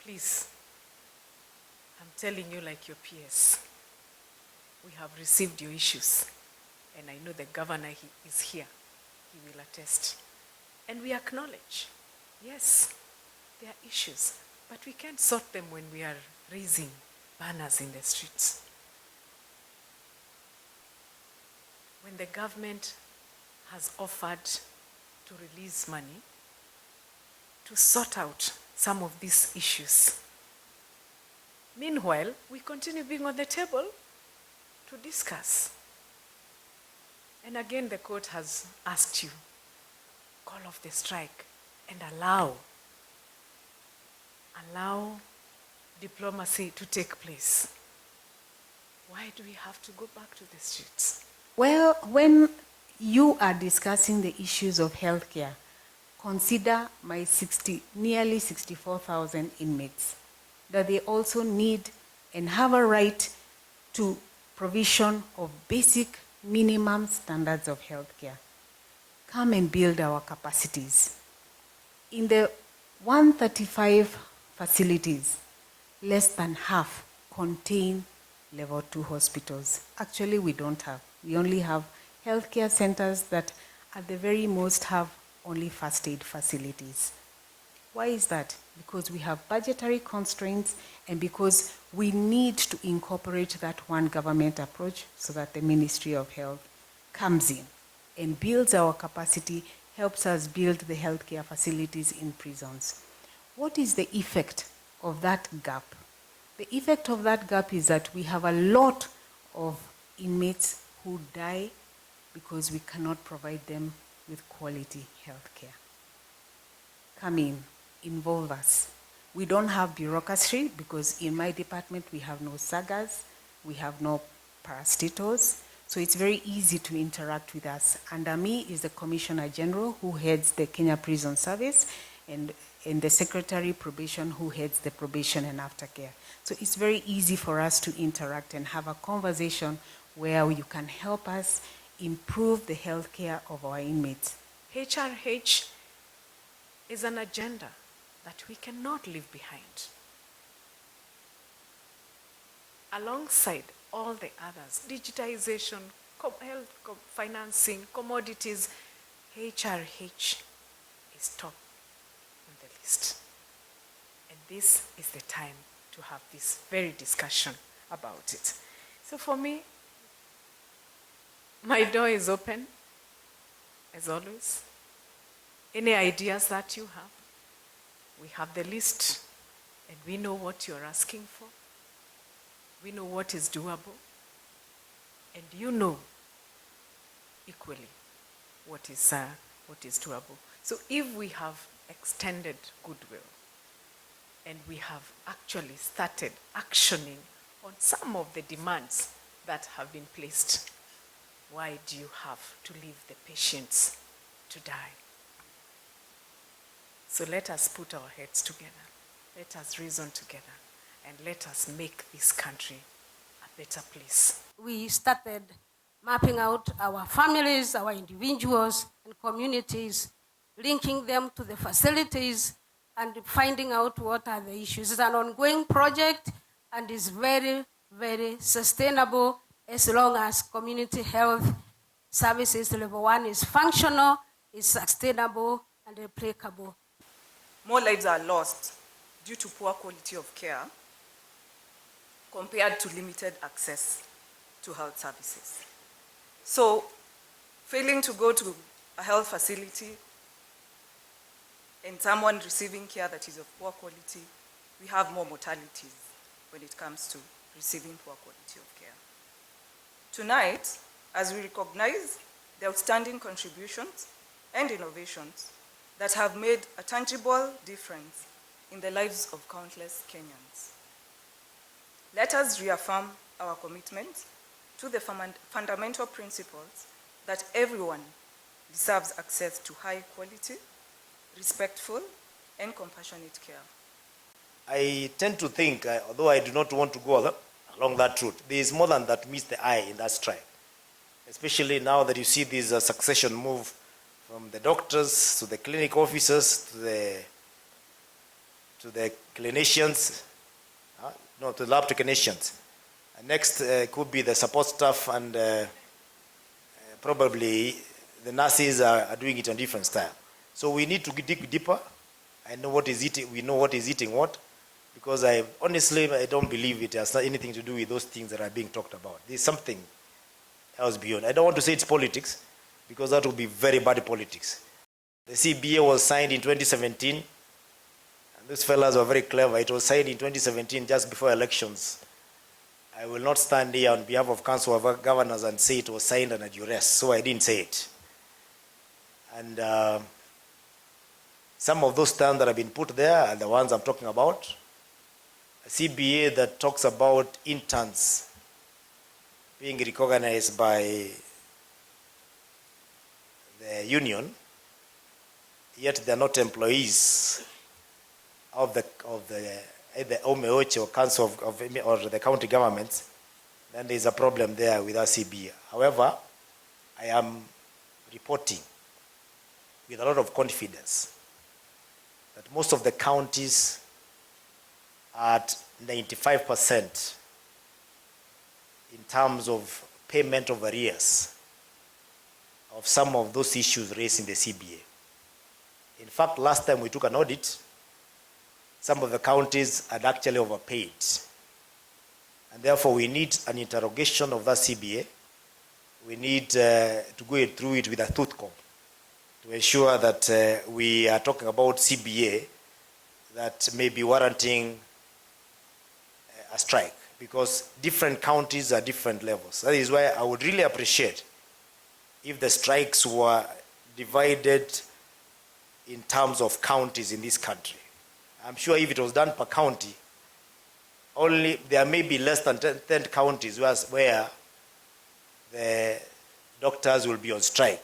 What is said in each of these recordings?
Please, I'm telling you like your peers, we have received your issues, and I know the governor is here. He will attest. And we acknowledge, yes, there are issues, but we can't sort them when we are raising banners in the streets. When the government has offered to release money to sort out some of these issues, meanwhile, we continue being on the table to discuss. And again, the court has asked you, call off the strike and allow diplomacy to take place. Why do we have to go back to the streets? Well, when you are discussing the issues of healthcare, consider my nearly 64,000 inmates, that they also need and have a right to provision of basic minimum standards of healthcare. Come and build our capacities. In the 135 facilities, less than half contain level 2 hospitals. Actually, we don't have. We only have healthcare centers that at the very most have only first aid facilities. Why is that? Because we have budgetary constraints and because we need to incorporate that one government approach so that the Ministry of Health comes in and builds our capacity, helps us build the healthcare facilities in prisons. What is the effect of that gap? The effect of that gap is that we have a lot of inmates who die because we cannot provide them with quality healthcare. Come in, involve us. We don't have bureaucracy because in my department we have no SAGAs, we have no parastatals, so it's very easy to interact with us. Under me is the Commissioner General who heads the Kenya Prison Service and the Secretary Probation who heads the probation and aftercare. So it's very easy for us to interact and have a conversation where you can help us improve the healthcare of our inmates. HRH is an agenda that we cannot leave behind. Alongside all the others, digitization, health financing, commodities, HRH is top on the list. And this is the time to have this very discussion about it. So for me, my door is open, as always. Any ideas that you have, we have the list, and we know what you're asking for. We know what is doable, and you know equally what is doable. So if we have extended goodwill, and we have actually started actioning on some of the demands that have been placed, why do you have to leave the patients to die? So let us put our heads together. Let us reason together. And let us make this country a better place. We started mapping out our families, our individuals and communities, linking them to the facilities and finding out what are the issues. It's an ongoing project and is very, very sustainable as long as community health services level 1 is functional, is sustainable and replicable. More lives are lost due to poor quality of care compared to limited access to health services. So, failing to go to a health facility and someone receiving care that is of poor quality, we have more mortalities when it comes to receiving poor quality of care. Tonight, as we recognize the outstanding contributions and innovations that have made a tangible difference in the lives of countless Kenyans, let us reaffirm our commitment to the fundamental principles that everyone deserves access to high quality, respectful, and compassionate care. I tend to think, although I do not want to go along that route, there is more than that meets the eye in that strike. Especially now that you see this succession move from the doctors to the clinic officers to the clinicians, to the lab technicians. And next could be the support staff, and probably the nurses are doing it on different style. So we need to dig deeper. I know what is eating. We know what is eating what, because I don't believe it has anything to do with those things that are being talked about. There's something else beyond. I don't want to say it's politics, because that would be very bad politics. The CBA was signed in 2017, and those fellas were very clever. It was signed in 2017, just before elections. I will not stand here on behalf of Council of Governors and say it was signed under duress, so I didn't say it. And some of those terms that have been put there are the ones I'm talking about. A CBA that talks about interns being recognized by the union, yet they're not employees of the either OMEOCH or Council or the county governments, then there's a problem there with our CBA. However, I am reporting with a lot of confidence that most of the counties are at 95% in terms of payment of arrears of some of those issues raised in the CBA. In fact, last time we took an audit, some of the counties had actually overpaid. And therefore, we need an interrogation of that CBA. We need to go through it with a tooth comb to ensure that we are talking about CBA that may be warranting a strike, because different counties are different levels. That is why I would really appreciate if the strikes were divided in terms of counties in this country. I'm sure if it was done per county, there may be less than 10 counties where the doctors will be on strike.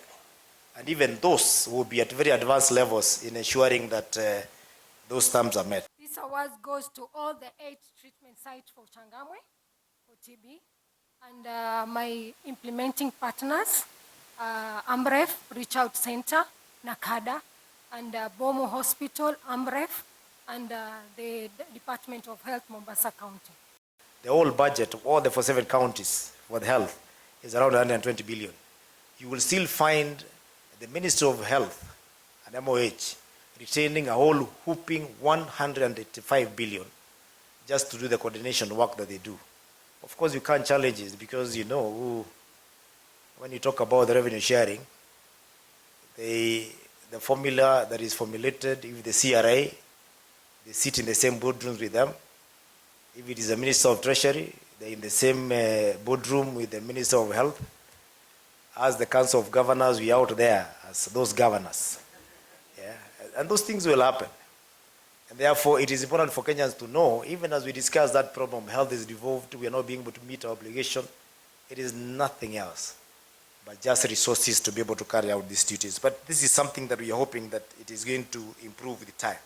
And even those will be at very advanced levels in ensuring that those terms are met. This award goes to all the 8 treatment sites for Changamwe, for TB, and my implementing partners, AMREF, Reach Out Center, NACADA, and Bomo Hospital, AMREF, and the Department of Health, Mombasa County. The whole budget of all the 47 counties for the health is around 120 billion. You will still find the Ministry of Health and MOH retaining a whole whooping 185 billion just to do the coordination work that they do. Of course, you can't challenge it, because when you talk about the revenue sharing, the formula that is formulated, if the CRA, they sit in the same boardrooms with them. If it is the Minister of Treasury, they're in the same boardroom with the Minister of Health. As the Council of Governors, we are out there as those governors. Yeah? And those things will happen. And therefore, it is important for Kenyans to know, even as we discuss that problem, health is devolved, we are not being able to meet our obligation, it is nothing else but just resources to be able to carry out these duties. But this is something that we are hoping that it is going to improve with time.